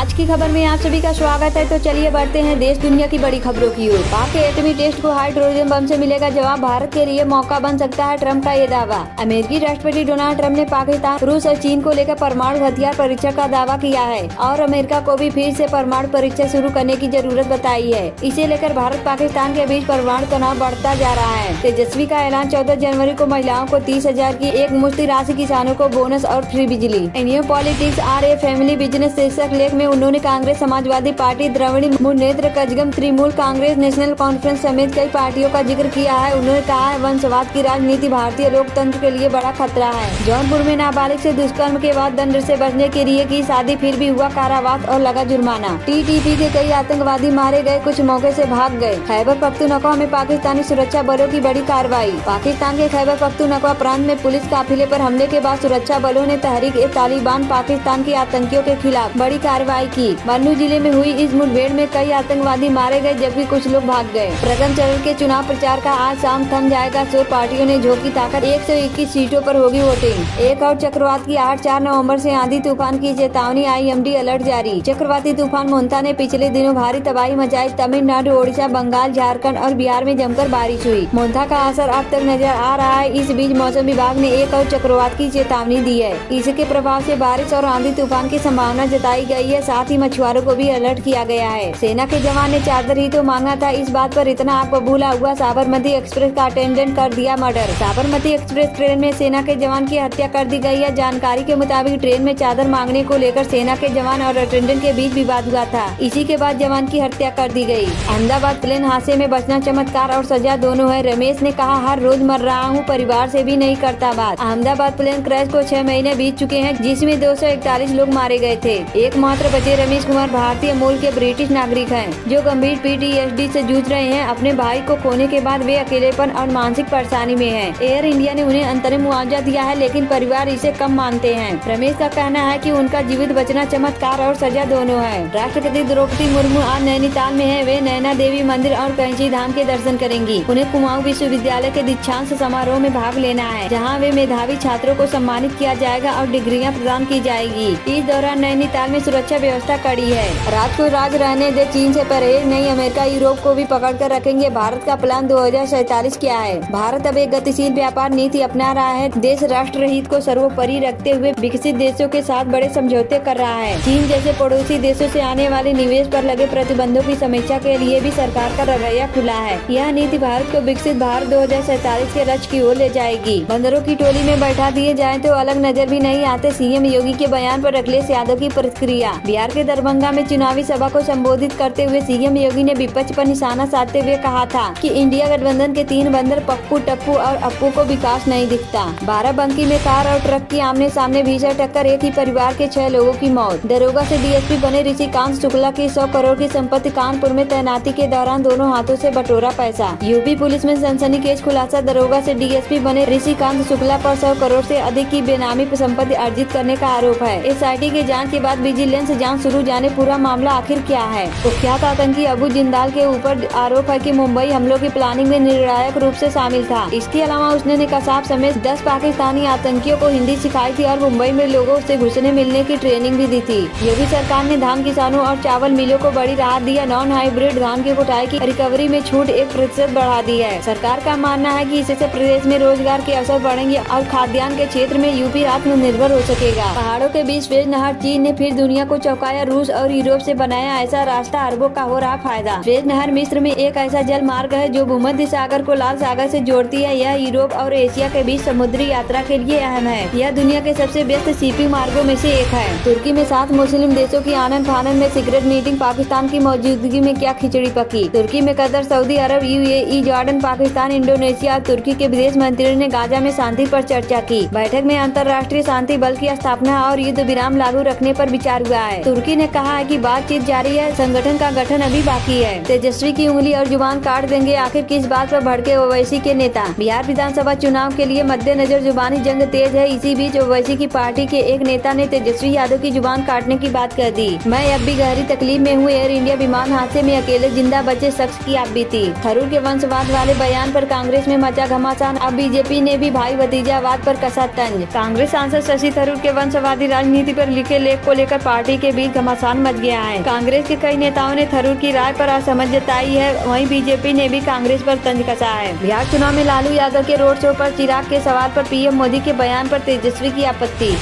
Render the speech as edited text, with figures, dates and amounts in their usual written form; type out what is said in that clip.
आज की खबर में आप सभी का स्वागत है। तो चलिए बढ़ते हैं देश दुनिया की बड़ी खबरों की ओर। पाक के एटमी टेस्ट को हाइड्रोजन बम से मिलेगा जवाब, भारत के लिए मौका बन सकता है ट्रंप का ये दावा। अमेरिकी राष्ट्रपति डोनाल्ड ट्रंप ने पाकिस्तान, रूस और चीन को लेकर परमाणु हथियार परीक्षा का दावा किया है और अमेरिका को भी फिर से परमाणु परीक्षा शुरू करने की जरूरत बताई है। इसे लेकर भारत पाकिस्तान के बीच परमाणु तनाव बढ़ता जा रहा है। तेजस्वी का ऐलान, 14 जनवरी को महिलाओं को 30,000 की एक मुश्त राशि, किसानों को बोनस और फ्री बिजली। Indian politics are a family business शीर्षक लेख में उन्होंने कांग्रेस, समाजवादी पार्टी, द्रविड़ मुन्नेत्र कजगम, तृणमूल कांग्रेस, नेशनल कॉन्फ्रेंस समेत कई पार्टियों का जिक्र किया है। उन्होंने कहा है, वंशवाद की राजनीति भारतीय लोकतंत्र के लिए बड़ा खतरा है। जौनपुर में नाबालिग से दुष्कर्म के बाद दंड से बचने के लिए की शादी, फिर भी हुआ कारावास और लगा जुर्माना। टीटीपी के कई आतंकवादी मारे गए, कुछ मौके से भाग गए। खैबर पख्तूनख्वा में पाकिस्तानी सुरक्षा बलों की बड़ी कार्रवाई। पाकिस्तान के खैबर पख्तूनख्वा प्रांत में पुलिस काफिले पर हमले के बाद सुरक्षा बलों ने तहरीक-ए-तालिबान पाकिस्तान के आतंकियों के खिलाफ बड़ी कार्रवाई की। बन्नू जिले में हुई इस मुठभेड़ में कई आतंकवादी मारे गए, जबकि कुछ लोग भाग गए। प्रथम चरण के चुनाव प्रचार का आज शाम थम जाएगा शोर, पार्टियों ने झोंकी ताकत, 121 सीटों पर होगी वोटिंग। एक और चक्रवात की 8-4 नवंबर से आंधी तूफान की चेतावनी, IMD अलर्ट जारी। चक्रवाती तूफान मोन्ता ने पिछले दिनों भारी तबाही मचाई। तमिलनाडु, ओडिशा, बंगाल, झारखंड और बिहार में जमकर बारिश हुई। मोन्ता का असर अब तक नजर आ रहा है। इस बीच मौसम विभाग ने एक और चक्रवात की चेतावनी दी है। इसके प्रभाव से बारिश और आंधी तूफान की संभावना जताई गई है। साथ ही मछुआरों को भी अलर्ट किया गया है। सेना के जवान ने चादर ही तो मांगा था, इस बात पर इतना आग बबूला हुआ, साबरमती एक्सप्रेस का अटेंडेंट कर दिया मर्डर। साबरमती एक्सप्रेस ट्रेन में सेना के जवान की हत्या कर दी गई है। जानकारी के मुताबिक ट्रेन में चादर मांगने को लेकर सेना के जवान और अटेंडेंट के बीच विवाद हुआ था। इसी के बाद जवान की हत्या कर दी गई। अहमदाबाद प्लेन हादसे में बचना चमत्कार और सजा दोनों है। रमेश ने कहा, हर रोज मर रहा हूँ, परिवार से भी नहीं करता बात। अहमदाबाद प्लेन क्रैश को 6 महीने बीत चुके हैं, जिसमें 241 लोग मारे गए थे। एकमात्र बचे रमेश कुमार भारतीय मूल के ब्रिटिश नागरिक हैं, जो गंभीर PTSD से जूझ रहे हैं। अपने भाई को खोने के बाद वे अकेलेपन और मानसिक परेशानी में हैं। एयर इंडिया ने उन्हें अंतरिम मुआवजा दिया है, लेकिन परिवार इसे कम मानते हैं। रमेश का कहना है कि उनका जीवित बचना चमत्कार और सजा दोनों है। राष्ट्रपति द्रौपदी मुर्मू आज नैनीताल में है। वे नैना देवी मंदिर और कैंची धाम के दर्शन करेंगी। उन्हें कुमाऊं विश्वविद्यालय के दीक्षांत समारोह में भाग लेना है, जहाँ वे मेधावी छात्रों को सम्मानित किया जाएगा और डिग्रियाँ प्रदान की जाएगी। इस दौरान नैनीताल में सुरक्षा व्यवस्था कड़ी है। रात को राज रहने दे, चीन से परहेज नहीं, अमेरिका यूरोप को भी पकड़ कर रखेंगे। भारत का प्लान 2047 क्या है? भारत अब एक गतिशील व्यापार नीति अपना रहा है। देश राष्ट्र हित को सर्वोपरि रखते हुए विकसित देशों के साथ बड़े समझौते कर रहा है। चीन जैसे पड़ोसी देशों से आने वाले निवेश पर लगे प्रतिबंधों की समीक्षा के लिए भी सरकार का रवैया खुला है। यह नीति भारत को विकसित भारत 2047 के लक्ष्य की ओर ले जाएगी। बंदरों की टोली में बैठा दिए जाए तो अलग नजर भी नहीं आते, CM योगी के बयान पर अखिलेश यादव की प्रतिक्रिया। बिहार के दरभंगा में चुनावी सभा को संबोधित करते हुए CM योगी ने विपक्ष पर निशाना साधते हुए कहा था कि इंडिया गठबंधन के 3 बंदर पप्पू, टप्पू और अप्पू को विकास नहीं दिखता। बाराबंकी में कार और ट्रक की आमने सामने भीषण टक्कर, एक ही परिवार के 6 लोगों की मौत। दरोगा से DSP बने ऋषिकांत शुक्ला की 100 करोड़ की संपत्ति, कानपुर में तैनाती के दौरान दोनों हाथों से बटोरा पैसा। यूपी पुलिस में सनसनीखेज खुलासा, दरोगा से DSP बने ऋषिकांत शुक्ला पर 100 करोड़ से अधिक की बेनामी संपत्ति अर्जित करने का आरोप है। SIT की जांच के बाद विजिलेंस जांच शुरू, जाने पूरा मामला आखिर क्या है। कुख्यात आतंकी अबू जिंदाल के ऊपर आरोप है कि मुंबई हमलों की प्लानिंग में निर्णायक रूप से शामिल था। इसके अलावा उसने नकाब समेत 10 पाकिस्तानी आतंकियों को हिंदी सिखाई थी और मुंबई में लोगों से घुसने मिलने की ट्रेनिंग भी दी थी। योगी सरकार ने धान किसानों और चावल मिलों को बड़ी राहत दी है। नॉन हाइब्रिड धान की कुटाई की रिकवरी में छूट 1% बढ़ा दी है। सरकार का मानना है कि इससे प्रदेश में रोजगार के अवसर बढ़ेंगे और खाद्यान्न के क्षेत्र में यूपी आत्मनिर्भर हो सकेगा। पहाड़ों के बीच सुएज नहर, चीन ने फिर दुनिया को चौंकाया। रूस और यूरोप से बनाया ऐसा रास्ता, अरबों का हो रहा फायदा। सुएज नहर मिस्र में एक ऐसा जल मार्ग है जो भूमध्य सागर को लाल सागर से जोड़ती है। यह यूरोप और एशिया के बीच समुद्री यात्रा के लिए अहम है। यह दुनिया के सबसे व्यस्त शिपिंग मार्गों में से एक है। तुर्की में 7 मुस्लिम देशों की आनन फानन में सीक्रेट मीटिंग, पाकिस्तान की मौजूदगी में क्या खिचड़ी पकी। तुर्की में कतर, सऊदी अरब, UAE, जॉर्डन, पाकिस्तान, इंडोनेशिया और तुर्की के विदेश मंत्रियों ने गाजा में शांति पर चर्चा की। बैठक में अंतर्राष्ट्रीय शांति बल की स्थापना और युद्ध विराम लागू रखने पर विचार हुआ है। तुर्की ने कहा है कि बातचीत जारी है, संगठन का गठन अभी बाकी है। तेजस्वी की उंगली और जुबान काट देंगे, आखिर किस बात पर भड़के ओवैसी के नेता। बिहार विधानसभा चुनाव के लिए मद्देनजर जुबानी जंग तेज है। इसी बीच ओवैसी की पार्टी के एक नेता ने तेजस्वी यादव की जुबान काटने की बात कर दी। मैं अब भी गहरी तकलीफ में हूँ। एयर इंडिया विमान हादसे में अकेले जिंदा बचे शख्स की आप बीती। थरूर के वंशवाद वाले बयान पर कांग्रेस में मचा घमासान, अब बीजेपी ने भी भाई भतीजावाद पर कसा तंज। कांग्रेस सांसद शशि थरूर के वंशवादी राजनीति पर लिखे लेख को लेकर पार्टी के बीच घमासान मच गया है। कांग्रेस के कई नेताओं ने थरूर की राय पर असमंजस जताई है, वहीं बीजेपी ने भी कांग्रेस पर तंज कसा है। बिहार चुनाव में लालू यादव के रोड शो पर चिराग के सवाल पर पीएम मोदी के बयान पर तेजस्वी की आपत्ति।